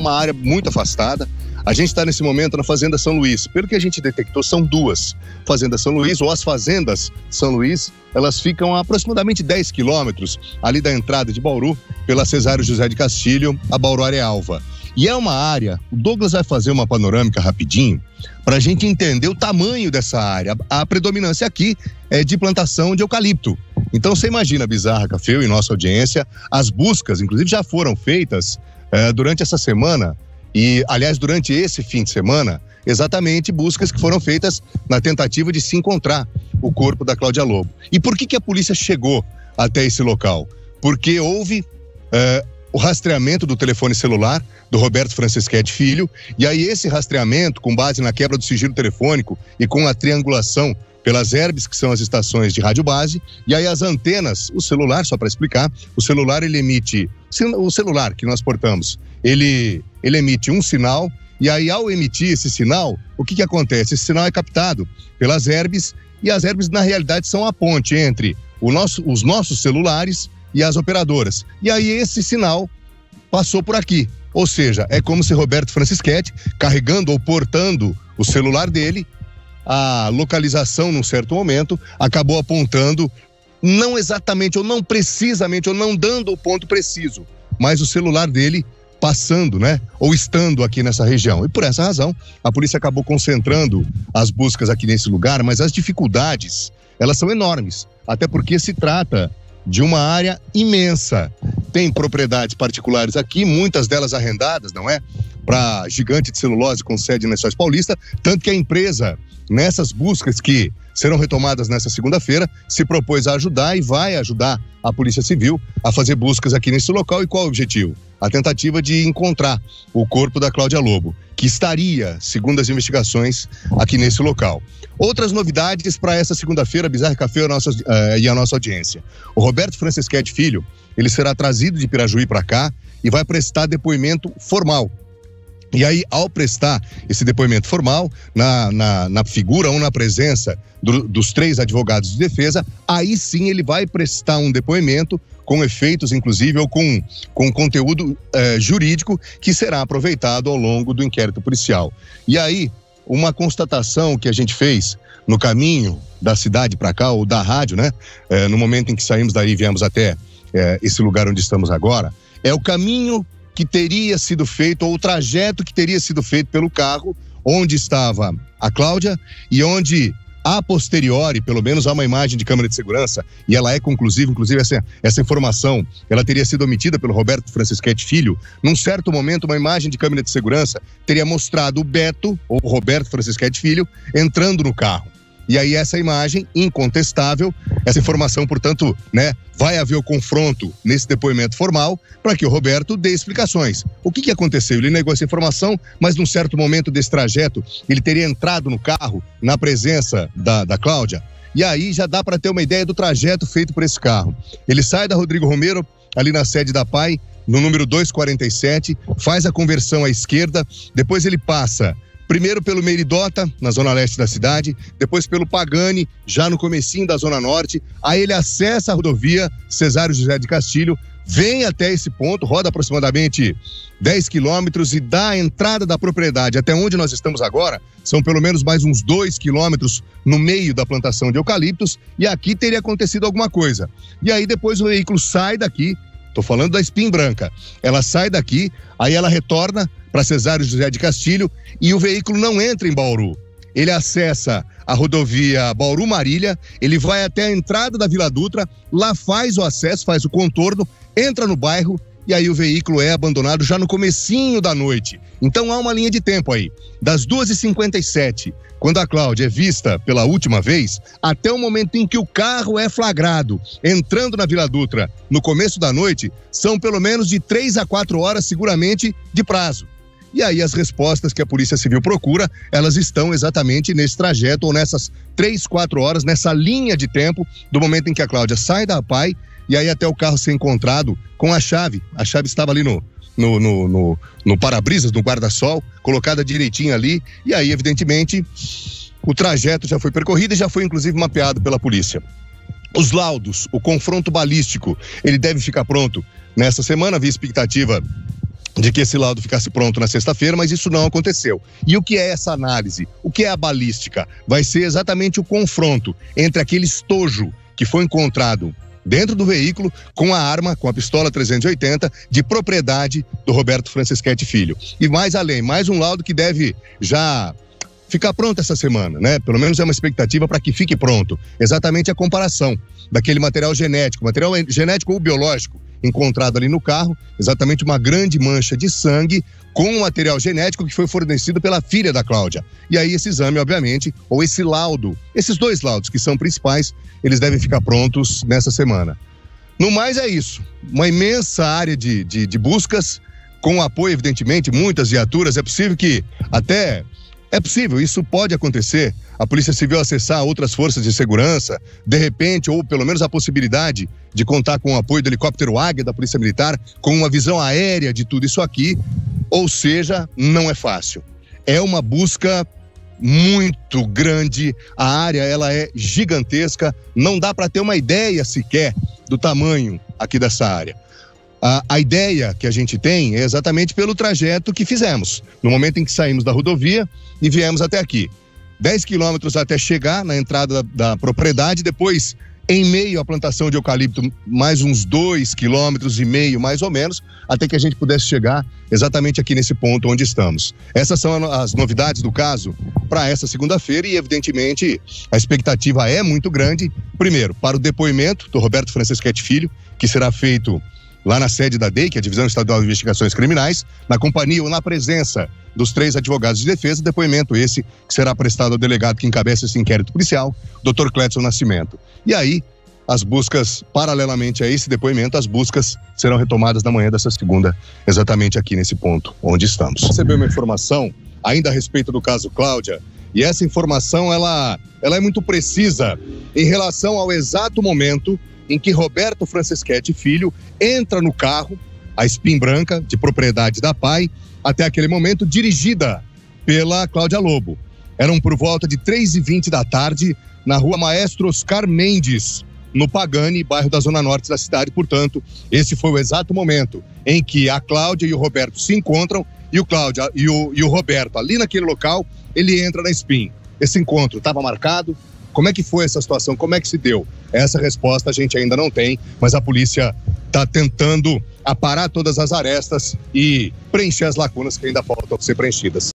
uma área muito afastada. A gente está nesse momento na Fazenda São Luís. Pelo que a gente detectou, são duas. Fazenda São Luís, ou as Fazendas São Luís, elas ficam a aproximadamente 10 quilômetros ali da entrada de Bauru, pela Cesário José de Castilho, a Bauru Arealva. E é uma área, o Douglas vai fazer uma panorâmica rapidinho, para a gente entender o tamanho dessa área. A predominância aqui é de plantação de eucalipto. Então você imagina, Bizarra, Café e nossa audiência, as buscas, inclusive já foram feitas durante essa semana, e, aliás, durante esse fim de semana, exatamente buscas que foram feitas na tentativa de se encontrar o corpo da Cláudia Lobo. E por que a polícia chegou até esse local? Porque houve o rastreamento do telefone celular do Roberto Francischetti Filho, e aí esse rastreamento, com base na quebra do sigilo telefônico e com a triangulação pelas ERBs, que são as estações de rádio base, e aí as antenas, o celular, só para explicar, o celular ele emite, o celular que nós portamos, ele emite um sinal, e aí ao emitir esse sinal, o que acontece? Esse sinal é captado pelas ERBs, e as ERBs na realidade são a ponte entre os nossos celulares e as operadoras. E aí esse sinal passou por aqui, ou seja, é como se Roberto Francischetti, carregando ou portando o celular dele, a localização num certo momento acabou apontando, não exatamente ou não precisamente ou não dando o ponto preciso, mas o celular dele passando, né, ou estando aqui nessa região. E por essa razão, a polícia acabou concentrando as buscas aqui nesse lugar, mas as dificuldades, elas são enormes, até porque se trata de uma área imensa. Tem propriedades particulares aqui, muitas delas arrendadas, não é? Para Gigante de Celulose com sede em Lençóis Paulista, tanto que a empresa, nessas buscas que serão retomadas nessa segunda-feira, se propôs a ajudar e vai ajudar a Polícia Civil a fazer buscas aqui nesse local. E qual é o objetivo? A tentativa de encontrar o corpo da Cláudia Lobo, que estaria, segundo as investigações, aqui nesse local. Outras novidades para essa segunda-feira, Bizarra Café e a nossa audiência. O Roberto Francischetti Filho, ele será trazido de Pirajuí para cá e vai prestar depoimento formal. E aí, ao prestar esse depoimento formal, na figura ou na presença dos 3 advogados de defesa, aí sim ele vai prestar um depoimento com efeitos, inclusive, ou com conteúdo jurídico que será aproveitado ao longo do inquérito policial. E aí, uma constatação que a gente fez no caminho da cidade para cá, ou da rádio, né? No momento em que saímos daí e viemos até esse lugar onde estamos agora, é o caminho que teria sido feito, ou o trajeto que teria sido feito pelo carro onde estava a Cláudia e onde, a posteriori, pelo menos há uma imagem de câmera de segurança, e ela é conclusiva, inclusive essa informação, ela teria sido omitida pelo Roberto Francischetti Filho. Num certo momento, uma imagem de câmera de segurança teria mostrado o Beto, ou o Roberto Francischetti Filho, entrando no carro. E aí essa imagem, incontestável, essa informação, portanto, né, vai haver o confronto nesse depoimento formal para que o Roberto dê explicações. O que aconteceu? Ele negou essa informação, mas num certo momento desse trajeto, ele teria entrado no carro na presença da Cláudia. E aí já dá para ter uma ideia do trajeto feito por esse carro. Ele sai da Rodrigo Romero, ali na sede da PAI, no número 247, faz a conversão à esquerda, depois ele passa primeiro pelo Meridota, na zona leste da cidade, depois pelo Pagani, já no comecinho da zona norte, aí ele acessa a rodovia Cesário José de Castilho, vem até esse ponto, roda aproximadamente 10 quilômetros e dá a entrada da propriedade até onde nós estamos agora, são pelo menos mais uns 2 quilômetros no meio da plantação de eucaliptos, e aqui teria acontecido alguma coisa. E aí depois o veículo sai daqui, tô falando da Spin Branca, ela sai daqui, aí ela retorna para Cesário José de Castilho e o veículo não entra em Bauru. Ele acessa a rodovia Bauru-Marília, ele vai até a entrada da Vila Dutra, lá faz o acesso, faz o contorno, entra no bairro e aí o veículo é abandonado já no comecinho da noite. Então há uma linha de tempo aí, das 2h57, quando a Cláudia é vista pela última vez, até o momento em que o carro é flagrado, entrando na Vila Dutra no começo da noite, são pelo menos de 3 a 4 horas seguramente de prazo. E aí as respostas que a Polícia Civil procura, elas estão exatamente nesse trajeto, ou nessas 3, 4 horas, nessa linha de tempo, do momento em que a Cláudia sai da PAI, e aí até o carro ser encontrado com a chave. A chave estava ali no para-brisas, no guarda-sol, colocada direitinho ali, e aí evidentemente o trajeto já foi percorrido e já foi inclusive mapeado pela polícia. Os laudos, o confronto balístico, ele deve ficar pronto nessa semana, via expectativa de que esse laudo ficasse pronto na sexta-feira, mas isso não aconteceu. E o que é essa análise? O que é a balística? Vai ser exatamente o confronto entre aquele estojo que foi encontrado dentro do veículo com a arma, com a pistola 380, de propriedade do Roberto Franceschetti Filho. E mais além, mais um laudo que deve já ficar pronto essa semana, né? Pelo menos é uma expectativa para que fique pronto. Exatamente a comparação daquele material genético ou biológico encontrado ali no carro, exatamente uma grande mancha de sangue com o material genético que foi fornecido pela filha da Cláudia. E aí esse exame, obviamente, ou esse laudo, esses dois laudos que são principais, eles devem ficar prontos nessa semana. No mais é isso, uma imensa área de buscas, com apoio, evidentemente, muitas viaturas. É possível, isso pode acontecer, a Polícia Civil acessar outras forças de segurança, de repente, ou pelo menos a possibilidade de contar com o apoio do helicóptero Águia da Polícia Militar, com uma visão aérea de tudo isso aqui, ou seja, não é fácil. É uma busca muito grande, a área ela é gigantesca, não dá para ter uma ideia sequer do tamanho aqui dessa área. A ideia que a gente tem é exatamente pelo trajeto que fizemos, no momento em que saímos da rodovia e viemos até aqui. 10 quilômetros até chegar na entrada da propriedade, depois, em meio à plantação de eucalipto, mais uns 2,5 quilômetros, mais ou menos, até que a gente pudesse chegar exatamente aqui nesse ponto onde estamos. Essas são as novidades do caso para essa segunda-feira e, evidentemente, a expectativa é muito grande, primeiro, para o depoimento do Roberto Franceschetti Filho, que será feito lá na sede da DEI, que é a Divisão Estadual de Investigações Criminais, na companhia ou na presença dos 3 advogados de defesa, depoimento esse que será prestado ao delegado que encabeça esse inquérito policial, Dr. Cledson Nascimento. E aí, as buscas, paralelamente a esse depoimento, as buscas serão retomadas na manhã dessa segunda, exatamente aqui nesse ponto onde estamos. Recebeu uma informação ainda a respeito do caso Cláudia, e essa informação, ela é muito precisa em relação ao exato momento em que Roberto Franceschetti Filho entra no carro, a Spin branca, de propriedade da PAI, até aquele momento dirigida pela Cláudia Lobo. Eram por volta de 3h20 da tarde, na rua Maestro Oscar Mendes, no Pagani, bairro da Zona Norte da cidade. Portanto, esse foi o exato momento em que a Cláudia e o Roberto se encontram, e o Roberto, ali naquele local, ele entra na Spin. Esse encontro estava marcado? Como é que foi essa situação? Como é que se deu? Essa resposta a gente ainda não tem, mas a polícia está tentando aparar todas as arestas e preencher as lacunas que ainda faltam ser preenchidas.